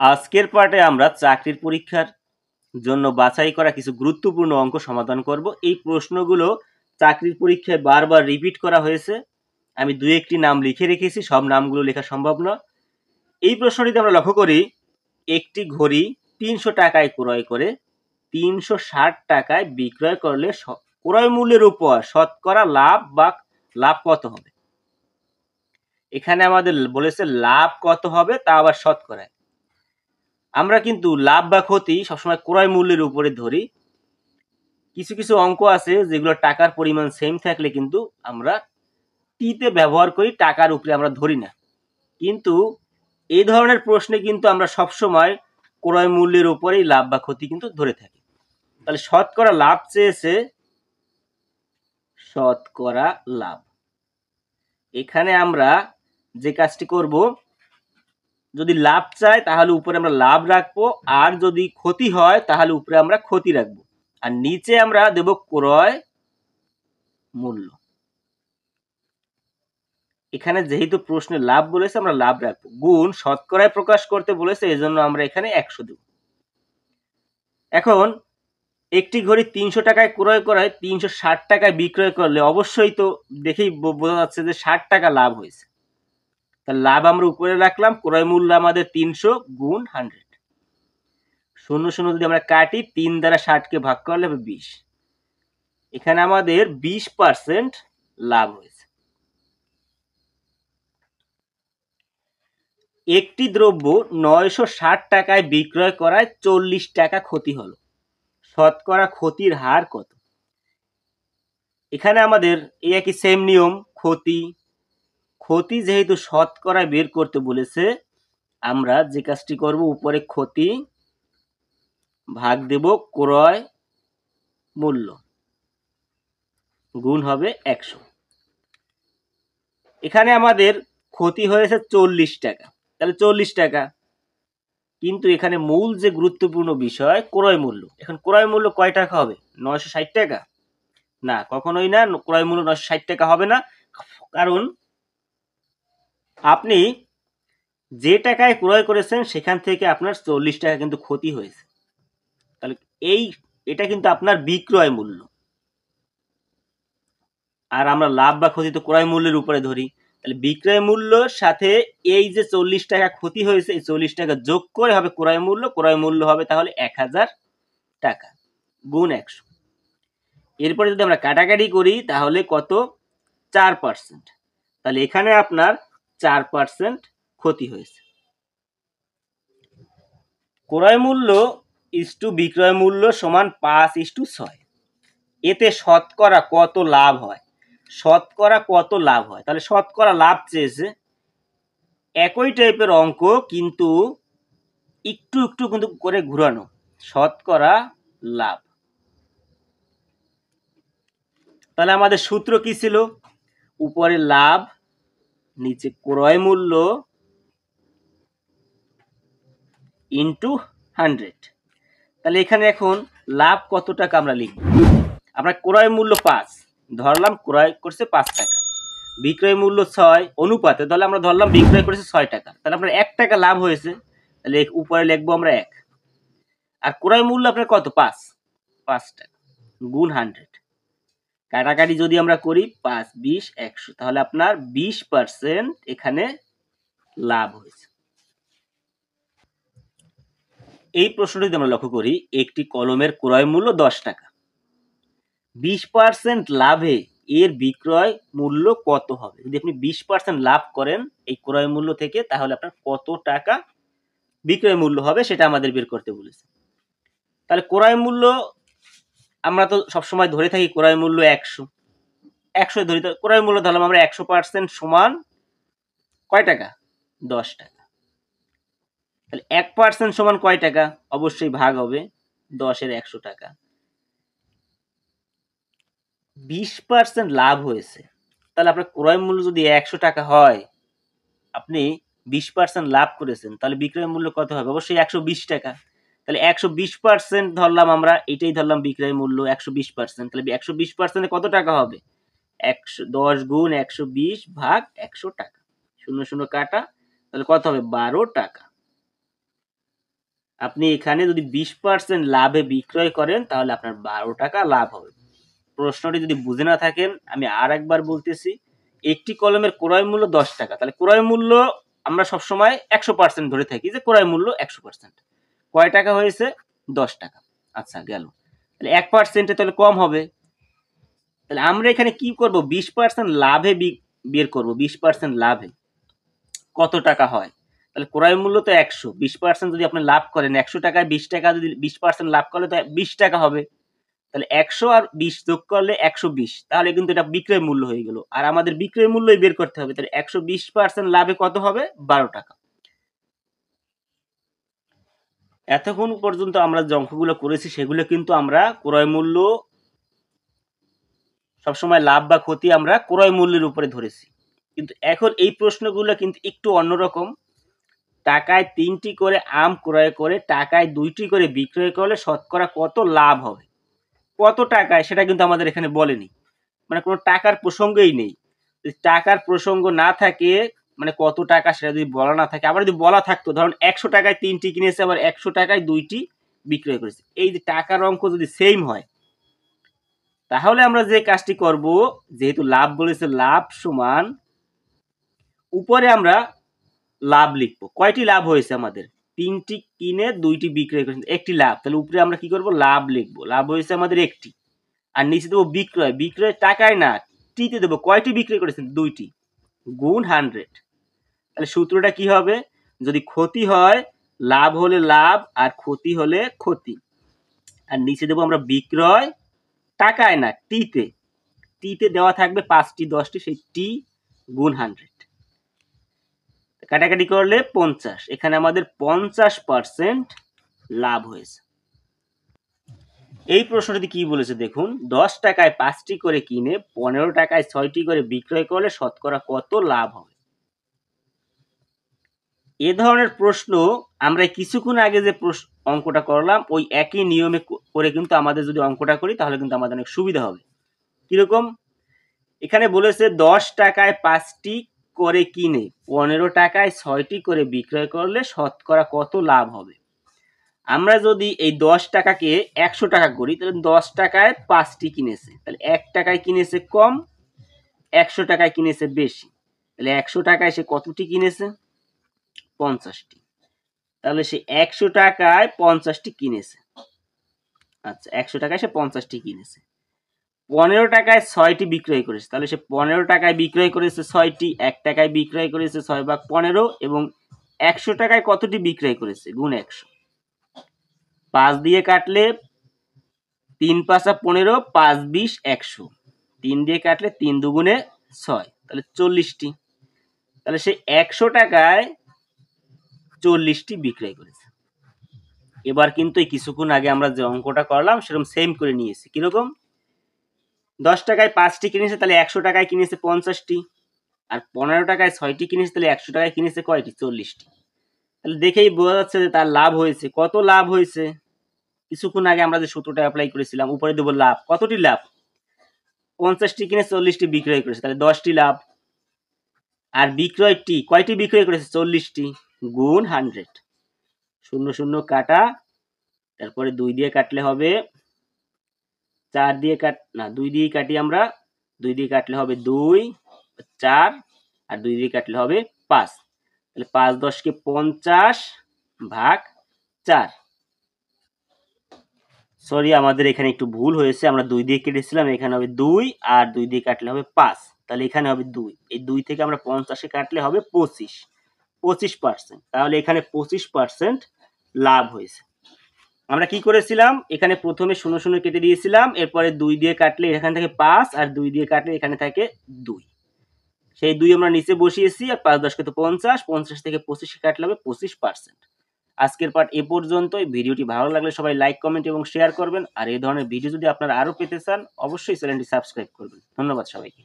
আজকের পার্টে আমরা চাকরির পরীক্ষার জন্য বাছাই করা কিছু গুরুত্বপূর্ণ অঙ্ক সমাধান করব। এই প্রশ্নগুলো চাকরির পরীক্ষায় বারবার রিপিট করা হয়েছে। আমি দুই একটি নাম লিখে রেখেছি, সব নামগুলো লেখা সম্ভব না। এই প্রশ্নটিতে আমরা লক্ষ্য করি, একটি ঘড়ি 300 টাকায় ক্রয় করে 360 টাকায় বিক্রয় করলে ক্রয় মূল্যের উপর শতকরা লাভ কত হবে? এখানে আমাদের বলেছে লাভ কত হবে, তা আবার শতকরায়। আমরা কিন্তু লাভ বা ক্ষতি সবসময় ক্রয় মূল্যের উপরে ধরি। কিছু কিছু অঙ্ক আছে যেগুলো টাকার পরিমাণ সেম থাকলে কিন্তু আমরা টিতে ব্যবহার করি, টাকার উপরে আমরা ধরি না। কিন্তু এই ধরনের প্রশ্নে কিন্তু আমরা সবসময় ক্রয় মূল্যের উপরেই লাভ বা ক্ষতি কিন্তু ধরে থাকি। তাহলে শতকরা লাভ চেয়েছে, শতকরা লাভ। এখানে আমরা যে কাজটি করব, যদি লাভ চাই তাহলে উপরে আমরা লাভ রাখবো, আর যদি ক্ষতি হয় তাহলে উপরে আমরা ক্ষতি রাখবো, আর নিচে আমরা দেব ক্রয় মূল্য। এখানে যেহেতু প্রশ্নে লাভ বলেছে আমরা লাভ রাখবো, গুণ শতকরায় প্রকাশ করতে বলেছে, এজন্য আমরা এখানে 100 দেব। এখন একটি ঘড়ি 300 টাকায় ক্রয় করায় 360 টাকায় বিক্রয় করলে অবশ্যই তো দেখেই বোঝা যাচ্ছে যে 60 টাকা লাভ হয়েছে। তাহলে লাভ আমরা উপরে রাখলাম, ক্রয় মূল্য আমাদের 300 গুণ 100। শূন্য শূন্য যদি আমরা কাটি, 3 দ্বারা 60 কে ভাগ করলে হবে 20। এখানে আমাদের 20% লাভ হয়েছে। একটি দ্রব্য 960 টাকায় বিক্রয় করায় 40 টাকা ক্ষতি হলো, শতকরা ক্ষতির হার কত? এখানে আমাদের এই একই সেম নিয়ম, ক্ষতি যেহেতু শতকরায় বের করতে বলেছে, আমরা যে কাজটি করব, উপরে ক্ষতি ভাগ দেব ক্রয় মূল্য, গুণ হবে 100। এখানে আমাদের ক্ষতি হয়েছে 40 টাকা, তাহলে 40 টাকা। কিন্তু এখানে মূল যে গুরুত্বপূর্ণ বিষয় ক্রয় মূল্য। এখন ক্রয় মূল্য কয় টাকা হবে? 960 টাকা? না, কখনোই না, ক্রয় মূল্য 960 টাকা হবে না। কারণ আপনি যে টাকায় ক্রয় করেছেন সেখান থেকে আপনার 40 টাকা কিন্তু ক্ষতি হয়েছে। তাহলে এটা কিন্তু আপনার বিক্রয় মূল্য, আর আমরা লাভ বা ক্ষতি তো ক্রয় মূল্যের উপরে ধরি। তাহলে বিক্রয় মূল্যর সাথে এই যে 40 টাকা ক্ষতি হয়েছে, এই 40 টাকা যোগ করে হবে ক্রয় মূল্য। ক্রয় মূল্য হবে তাহলে 1000 টাকা গুণ 100। এরপরে যদি আমরা কাটাকাটি করি তাহলে কত? 4%। তাহলে এখানে আপনার 4% ক্ষতি হয়েছে। ক্রয় মূল্য ইস্টু বিক্রয় মূল্য সমান 5:6। এতে শতকরা কত লাভ হয়? শতকরা কত লাভ হয়? তাহলে শতকরা লাভ চেয়েছে। একই টাইপের অঙ্ক কিন্তু একটু একটু কিন্তু করে ঘুরানো। শতকরা লাভ। তাহলে আমাদের সূত্র কি ছিল? উপরে লাভ, নিচে ক্রয় মূল্য ইন্টু 100। তাহলে এখানে এখন লাভ কত টাকা আমরা লিখব। আমরা ক্রয় মূল্য 5 ধরলাম, ক্রয় করছে 5 টাকা, বিক্রয় মূল্য 6 অনুপাতে, তাহলে আমরা ধরলাম বিক্রয় করেছে 6 টাকা, তাহলে আপনার 1 টাকা লাভ হয়েছে। তাহলে উপরে লিখবো আমরা 1, আর ক্রয় মূল্য আপনার কত? 5 টাকা গুণ 100। কাটাকাটি যদি আমরা করি, 5 20 100, তাহলে আপনার 20% এখানে লাভ হয়েছে। এই প্রশ্নটি যদি আমরা লক্ষ্য করি, একটি কলমের ক্রয় মূল্য 10 টাকা, 20% লাভে এর বিক্রয় মূল্য কত হবে? যদি আপনি 20% লাভ করেন এই ক্রয় মূল্য থেকে, তাহলে আপনার কত টাকা বিক্রয় মূল্য হবে সেটা আমাদের বের করতে বলেছে। তাহলে ক্রয় মূল্য আমরা তো সবসময় ধরে থাকি ক্রয় মূল্য 100 ধরি, তো ক্রয় মূল্য ধরলাম আমরা 100% সমান কয় টাকা? 10 টাকা। তাহলে 1% সমান কয় টাকা? অবশ্যই ভাগ হবে 10 এর 100 টাকা। 20% লাভ হয়েছে, তাহলে আপনার ক্রয় মূল্য যদি 100 টাকা হয়, আপনি 20% লাভ করেছেন, তাহলে বিক্রয় মূল্য কত হবে? অবশ্যই 120 টাকা। তাহলে 120% ধরলাম আমরা, এটাই ধরলাম বিক্রয় মূল্য 120%। তাহলে 120% কত টাকা হবে? 10 গুণ 120 ভাগ 100 টাকা। শূন্য শূন্য কাটা, তাহলে কত হবে? 12 টাকা। আপনি এখানে যদি 20% লাভে বিক্রয় করেন তাহলে আপনার 12 টাকা লাভ হবে। প্রশ্নটি যদি বুঝে না থাকেন আমি আর একবার বলতেছি, একটি কলমের ক্রয় মূল্য 10 টাকা, তাহলে ক্রয় মূল্য আমরা সবসময় 100% ধরে থাকি যে ক্রয় মূল্য 100%। কয় টাকা হয়েছে? 10 টাকা। আচ্ছা গেল, তাহলে 1% তাহলে কম হবে। তাহলে আমরা এখানে কি করব? 20% লাভে বের করব। 20% লাভে কত টাকা হয়? তাহলে ক্রয় মূল্য তো 100, 20% যদি আপনি লাভ করেন 100 টাকায় 20 টাকা, যদি 20% লাভ করলে তো 20 টাকা হবে। তাহলে 100 আর 20 যোগ করলে 120, তাহলে কিন্তু এটা বিক্রয় মূল্য হয়ে গেল। আর আমাদের বিক্রয় মূল্যই বের করতে হবে, তাহলে 120% লাভে কত হবে? 12 টাকা। এতক্ষণ পর্যন্ত আমরা যে অঙ্কগুলো করেছি সেগুলো কিন্তু আমরা ক্রয় মূল্য, সবসময় লাভ বা ক্ষতি আমরা ক্রয় মূল্যের উপরে ধরেছি। কিন্তু এখন এই প্রশ্নগুলো কিন্তু একটু অন্যরকম। টাকায় 3টি করে আম ক্রয় করে টাকায় 2টি করে বিক্রয় করলে শতকরা কত লাভ হবে? কত টাকায় সেটা কিন্তু আমাদের এখানে বলেনি, মানে কোনো টাকার প্রসঙ্গই নেই। যদি টাকার প্রসঙ্গ না থাকে, মানে কত টাকা সেটা যদি বলা না থাকে, আবার যদি বলা থাকতো ধরুন 100 টাকায় 3টি কিনেছে আবার 100 টাকায় 2টি বিক্রয় করেছে, এই যে টাকার অঙ্ক যদি সেম হয় তাহলে আমরা যে কাজটি করব, যেহেতু লাভ বলেছে, লাভ সমান উপরে আমরা লাভ লিখবো। কয়টি লাভ হয়েছে আমাদের? 3টি কিনে 2টি বিক্রয় করেছে, একটি লাভ। তাহলে উপরে আমরা কি করব? লাভ লিখবো। লাভ হয়েছে আমাদের একটি। আর নিচে দেবো বিক্রয়। বিক্রয় টাকায় না, টিতে দেবো। কয়টি বিক্রয় করেছেন? 2টি, গুণ 100। তাহলে সূত্রটা কি হবে? যদি ক্ষতি হয়, লাভ হলে লাভ আর ক্ষতি হলে ক্ষতি। আর নিচে দেবো আমরা বিক্রয় টাকায় না, টিতে। টিতে দেওয়া থাকবে 5টি 10টি, সেই টি গুণ 100। কাটাকাটি করলে 50। এখানে আমাদের 50% লাভ হয়েছে। এই প্রশ্নটি কি বলেছে দেখুন, 10 টাকায় 5টি করে কিনে 15 টাকায় 6টি করে বিক্রয় করলে শতকরা কত লাভ হবে? এ ধরনের প্রশ্ন আমরা কিছুক্ষণ আগে যে অঙ্কটা করলাম ওই একই নিয়মে করে কিন্তু আমাদের যদি অঙ্কটা করি তাহলে কিন্তু আমাদের অনেক সুবিধা হবে। কিরকম? এখানে বলেছে 10 টাকায় 5টি করে কিনে 15 টাকায় 6টি করে বিক্রয় করলে শতকরা কত লাভ হবে? আমরা যদি এই 10 টাকাকে 100 টাকা করি, তাহলে 10 টাকায় 5টি কিনেছে, তাহলে 1 টাকায় কিনেছে কম, 100 টাকায় কিনেছে বেশি। তাহলে 100 টাকায় সে কতটি কিনেছে? 50টি। তাহলে সে 100 টাকায় 50টি কিনেছে। আচ্ছা, 100 টাকায় সে 50টি কিনেছে। 15 টাকায় 6টি বিক্রয় করেছে, তাহলে সে 15 টাকায় বিক্রয় করেছে 6টি, 1 টাকায় বিক্রয় করেছে 6 ভাগ 15, এবং 100 টাকায় কতটি বিক্রয় করেছে? গুণ 100। 5 দিয়ে কাটলে 3 5 15, 5 20 100। 3 দিয়ে কাটলে 3 দুগুণে 6, তাহলে 40টি। তাহলে সে 100 টাকায় 40টি বিক্রয় করেছে। এবার কিন্তু এই কিছুক্ষণ আগে আমরা যে অঙ্কটা করলাম সেরকম সেম করে নিয়েছি। কিরকম? 10 টাকায় 5টি কিনেছে, তাহলে 100 টাকায় কিনেছে 50টি। আর 15 টাকায় 6টি কিনেছে, তাহলে 100 টাকায় কিনেছে কয়টি? 40টি। তাহলে দেখেই বোঝা যাচ্ছে যে তার লাভ হয়েছে। কত লাভ হয়েছে? কিছুক্ষণ আগে আমরা যে সূত্রটা অ্যাপ্লাই করেছিলাম, উপরে দেবো লাভ। কতটি লাভ? 50টি কিনে 40টি বিক্রয় করেছে, তাহলে 10টি লাভ। আর বিক্রয়টি কয়টি বিক্রয় করেছে? 40টি, গুণ 100। 0 0 কাটা, তারপরে 2 দিয়ে কাটলে হবে 4 দিয়ে না 2 দিয়ে কাটি আমরা। 2 দিয়ে কাটলে হবে 2 4, আর 2 দিয়ে কাটলে হবে 5। তাহলে 5 10 কে 50 ভাগ 4। সরি, আমাদের এখানে একটু ভুল হয়েছে, আমরা 2 দিয়ে কেটেছিলাম, এখানে হবে 2 আর 2 দিয়ে কাটলে হবে 5। তাহলে এখানে হবে 2, এই 2 থেকে আমরা 50 কাটলে হবে 25, 25%। তাহলে এখানে 25% লাভ হয়েছে। আমরা কি করেছিলাম? এখানে প্রথমে 0 0 কেটে দিয়েছিলাম, এরপরে 2 দিয়ে কাটলে এখান থেকে 5, আর 2 দিয়ে কাটলে এখানে থাকে 2। সেই 2 আমরা নিচে বসিয়েছি, আর 5 10 কে তো 50, 50 থেকে 25 কাটলে হবে 25%। আজকের পার্ট এ পর্যন্তই। ভিডিওটি ভালো লাগলে সবাই লাইক, কমেন্ট এবং শেয়ার করবেন। আর এই ধরনের ভিডিও যদি আপনারা আরো পেতে চান অবশ্যই চ্যানেলটি সাবস্ক্রাইব করবেন। ধন্যবাদ সবাইকে।